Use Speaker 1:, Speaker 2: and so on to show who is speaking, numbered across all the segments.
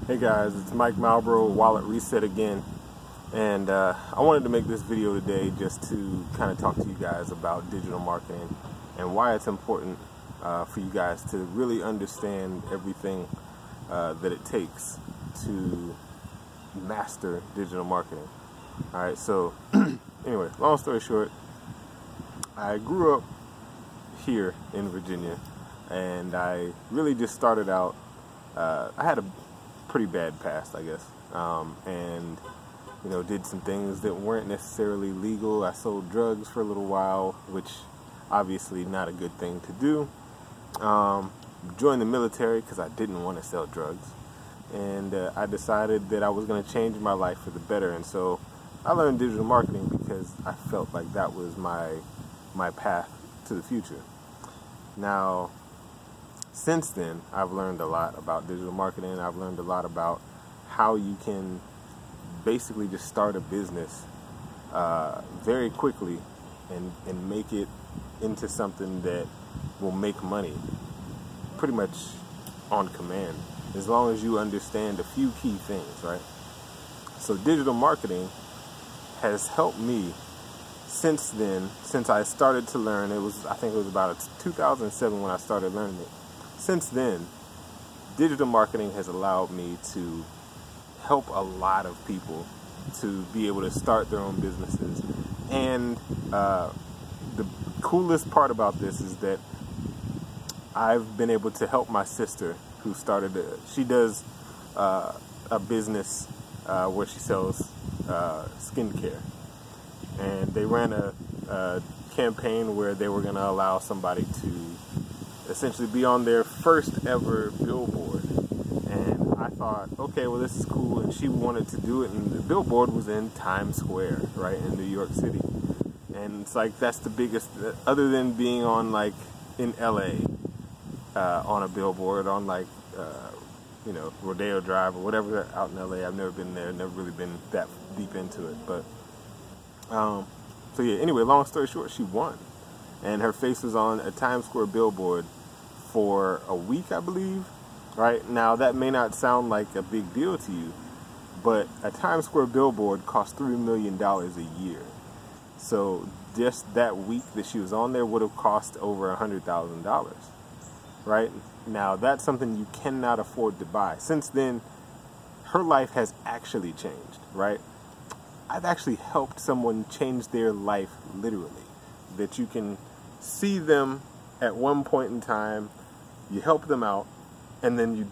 Speaker 1: Hey guys, it's Mike Malbrough, Wallet Reset again, and I wanted to make this video today just to kind of talk to you guys about digital marketing and why it's important for you guys to really understand everything that it takes to master digital marketing. Alright, so anyway, long story short, I grew up here in Virginia, and I really just started out, I had a pretty bad past, I guess, and did some things that weren't necessarily legal. I sold drugs for a little while, which obviously not a good thing to do. Joined the military because I didn't want to sell drugs, and I decided that I was going to change my life for the better, and so I learned digital marketing because I felt like that was my path to the future. Now, since then, I've learned a lot about digital marketing. I've learned a lot about how you can basically just start a business very quickly and make it into something that will make money pretty much on command, as long as you understand a few key things, right? So digital marketing has helped me since then, since I started to learn. I think it was about 2007 when I started learning it. Since then, digital marketing has allowed me to help a lot of people to be able to start their own businesses. And the coolest part about this is that I've been able to help my sister, who she does a business where she sells skincare. And they ran a campaign where they were going to allow somebody to essentially be on their first ever billboard. And I thought, okay, well, this is cool. And she wanted to do it, and the billboard was in Times Square, right, in New York City. And it's like, that's the biggest, other than being on, like, in LA, on a billboard, on, like, Rodeo Drive or whatever out in LA. I've never been there, never really been that deep into it. But, so yeah, anyway, long story short, she won. And her face was on a Times Square billboard for a week, I believe. Right now, that may not sound like a big deal to you, but a Times Square billboard costs $3 million a year. So just that week that she was on there would have cost over $100,000. Right now, that's something you cannot afford to buy. Since then, her life has actually changed. Right, I've actually helped someone change their life literally. That you can see them at one point in time, you help them out, and then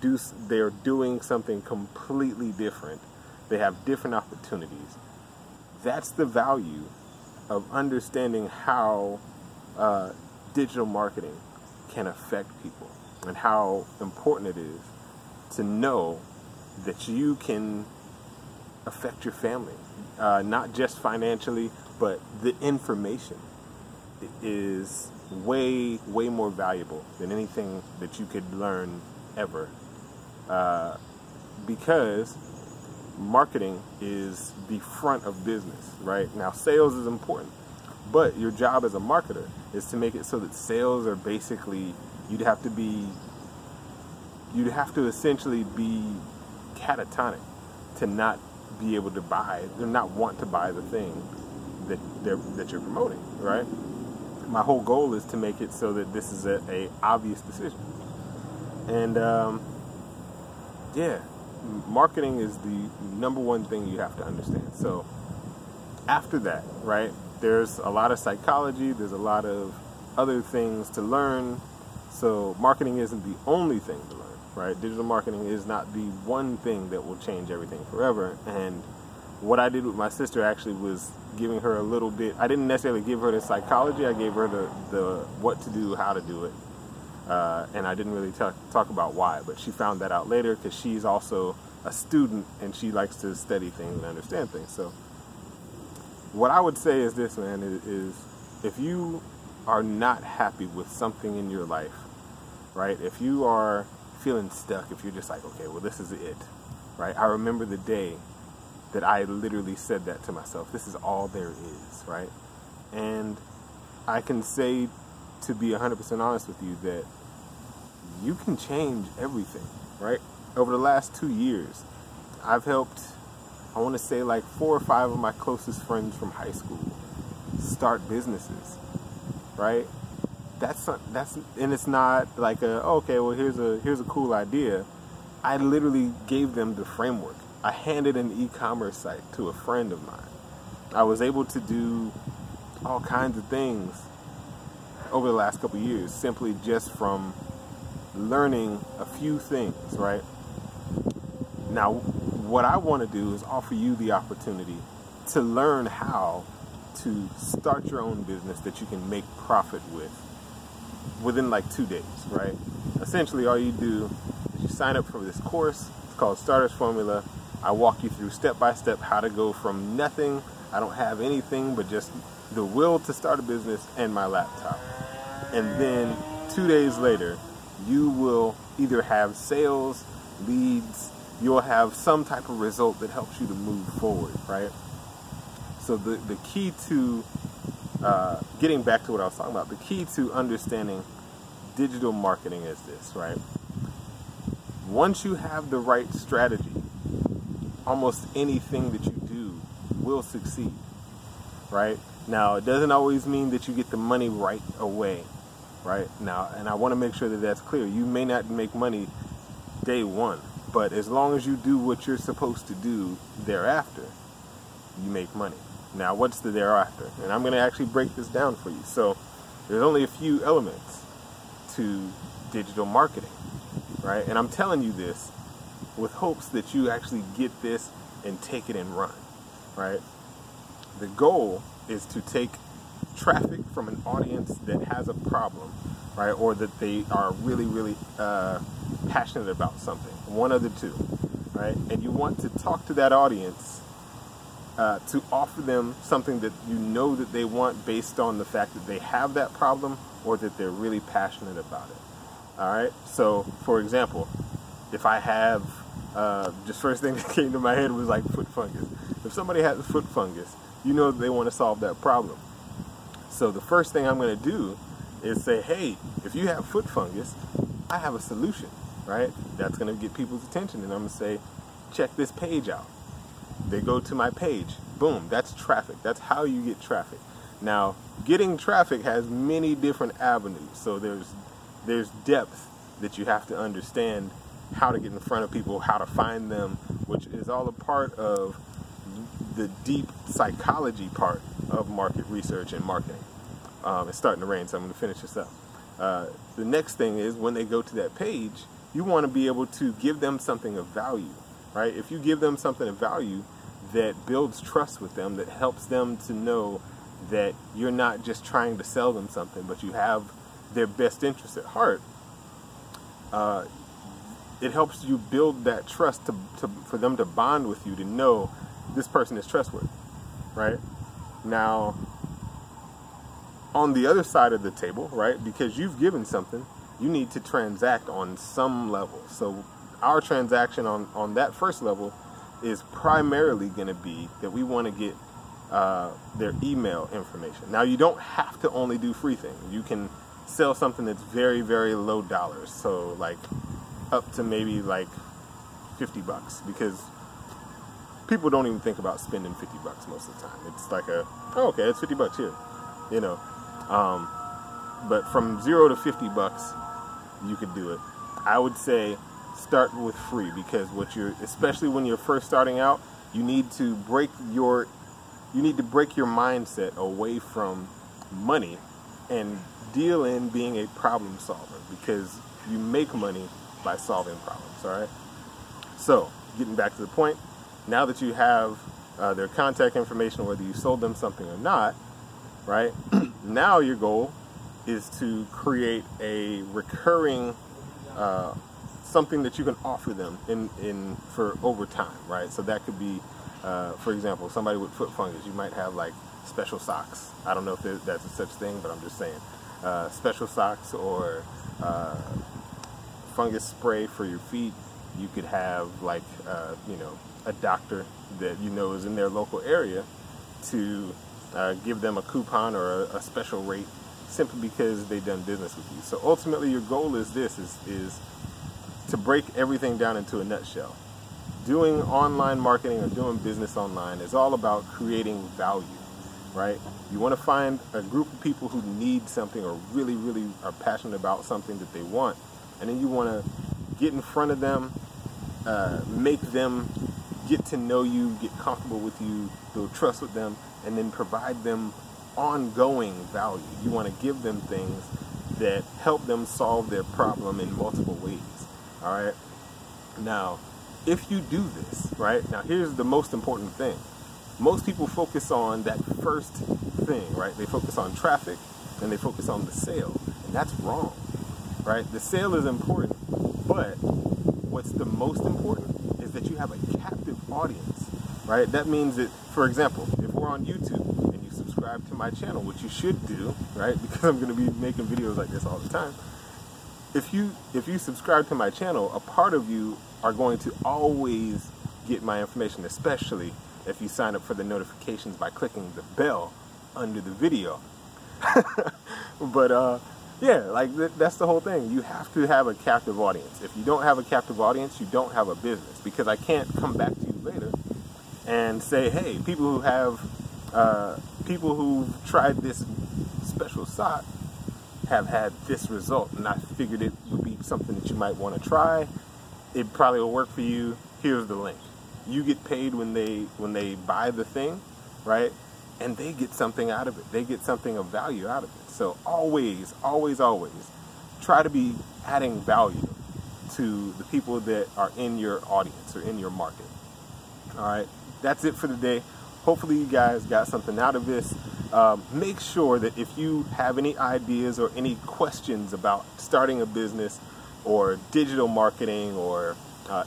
Speaker 1: they're doing something completely different. They have different opportunities. That's the value of understanding how digital marketing can affect people, and how important it is to know that you can affect your family, not just financially, but the information is way more valuable than anything that you could learn ever, because marketing is the front of business. Right now, sales is important, but your job as a marketer is to make it so that sales are basically, you'd have to essentially be catatonic to not be able to buy, to not want to buy the thing that you're promoting, right? My whole goal is to make it so that this is a obvious decision. And yeah, marketing is the number one thing you have to understand. So after that, right, there's a lot of psychology, there's a lot of other things to learn. So marketing isn't the only thing to learn, right? Digital marketing is not the one thing that will change everything forever. And what I did with my sister actually was giving her a little bit. I didn't necessarily give her the psychology. I gave her the what to do, how to do it, and I didn't really talk about why. But she found that out later, because she's also a student and she likes to study things and understand things. So what I would say is this, man, is if you are not happy with something in your life, right? If you are feeling stuck, if you're just like, okay, well, this is it, right? I remember the day that I literally said that to myself. This is all there is, right? And I can say, to be 100% honest with you, that you can change everything, right? over the last 2 years, I've helped, I want to say like 4 or 5 of my closest friends from high school start businesses, right? And it's not like okay, well here's a cool idea. I literally gave them the framework. I handed an e-commerce site to a friend of mine. I was able to do all kinds of things over the last couple of years simply just from learning a few things, right? Now, what I want to do is offer you the opportunity to learn how to start your own business that you can make profit with within like 2 days, right? Essentially, all you do is you sign up for this course. It's called Starter's Formula. I walk you through step by step how to go from nothing. I don't have anything but just the will to start a business and my laptop. And then 2 days later, you will either have sales, leads, you'll have some type of result that helps you to move forward, right? So the key to, getting back to what I was talking about, the key to understanding digital marketing is this, right? Once you have the right strategy, almost anything that you do will succeed, right? Now, it doesn't always mean that you get the money right away, right? Now, and I want to make sure that that's clear. You may not make money day one, but as long as you do what you're supposed to do thereafter, you make money. Now, what's the thereafter? And I'm going to actually break this down for you. So, there's only a few elements to digital marketing, right? And I'm telling you this with hopes that you actually get this and take it and run, right? The goal is to take traffic from an audience that has a problem, right? Or that they are really, really passionate about something. One of the two, right? And you want to talk to that audience to offer them something that you know that they want based on the fact that they have that problem or that they're really passionate about it. All right. So, for example, if I have, just first thing that came to my head was like foot fungus. If somebody has foot fungus, you know that they want to solve that problem. So the first thing I'm going to do is say, hey, if you have foot fungus, I have a solution, right? That's going to get people's attention. And I'm going to say, check this page out. They go to my page. Boom, that's traffic. That's how you get traffic. Now, getting traffic has many different avenues. So there's depth that you have to understand how to get in front of people, how to find them, which is all a part of the deep psychology part of market research and marketing. It's starting to rain, so I'm going to finish this up. The next thing is when they go to that page, you want to be able to give them something of value, right? If you give them something of value that builds trust with them, that helps them to know that you're not just trying to sell them something, but you have their best interest at heart, it helps you build that trust for them to bond with you, to know this person is trustworthy, right? Now, on the other side of the table, right, because you've given something, you need to transact on some level. So our transaction on that first level is primarily going to be that we want to get their email information. Now, you don't have to only do free things. You can sell something that's very, very low dollars. So like up to maybe like $50, because people don't even think about spending $50 most of the time. It's like oh, okay, it's $50 here, you know. But from $0 to $50, you could do it. I would say start with free, because especially when you're first starting out, you need to break your mindset away from money and deal in being a problem solver, because you make money by solving problems. All right. So getting back to the point, now that you have their contact information, whether you sold them something or not, right? Now your goal is to create a recurring something that you can offer them for over time, right? So that could be, for example, somebody with foot fungus, you might have like special socks. I don't know if that's a such thing, but I'm just saying, special socks or fungus spray for your feet. You could have like you know, a doctor that you know is in their local area to give them a coupon or a special rate simply because they've done business with you. So ultimately your goal is this, is to break everything down into a nutshell, doing online marketing or doing business online is all about creating value, right? You want to find a group of people who need something or really, really are passionate about something that they want, and then you want to get in front of them, make them get to know you, get comfortable with you, build trust with them, and then provide them ongoing value. You want to give them things that help them solve their problem in multiple ways. All right. Now, if you do this, right, now here's the most important thing. Most people focus on that first thing, right? They focus on traffic and they focus on the sale, and that's wrong, right? The sale is important, but what's the most important is that you have a captive audience, right? That means that, for example, if we're on YouTube and you subscribe to my channel, which you should do, right? Because I'm going to be making videos like this all the time. If you subscribe to my channel, a part of you are going to always get my information, especially if you sign up for the notifications by clicking the bell under the video. But yeah, like that's the whole thing. You have to have a captive audience. If you don't have a captive audience, you don't have a business, because I can't come back to you later and say, hey, people who have people who've tried this special sock have had this result, and I figured it would be something that you might want to try. It probably will work for you. Here's the link. You get paid when they buy the thing, right? And they get something out of it. They get something of value out of it. So always, always, always try to be adding value to the people that are in your audience or in your market. All right, that's it for today. Hopefully you guys got something out of this. Make sure that if you have any ideas or any questions about starting a business or digital marketing or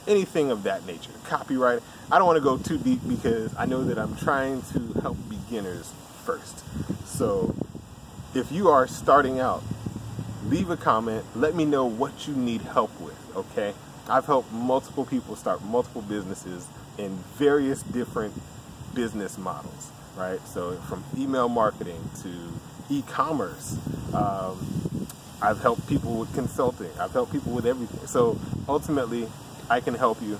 Speaker 1: anything of that nature, copyright. I don't want to go too deep because I know that I'm trying to help beginners first. So if you are starting out, leave a comment. Let me know what you need help with, okay? I've helped multiple people start multiple businesses in various different business models, right? So from email marketing to e-commerce, I've helped people with consulting. I've helped people with everything. So ultimately, I can help you.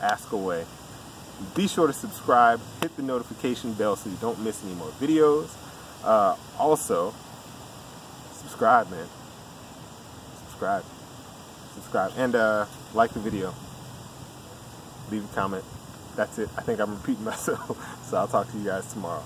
Speaker 1: Ask away. Be sure to subscribe, hit the notification bell so you don't miss any more videos. Also, subscribe, man. Subscribe, and like the video. Leave a comment. That's it. I think I'm repeating myself, so I'll talk to you guys tomorrow.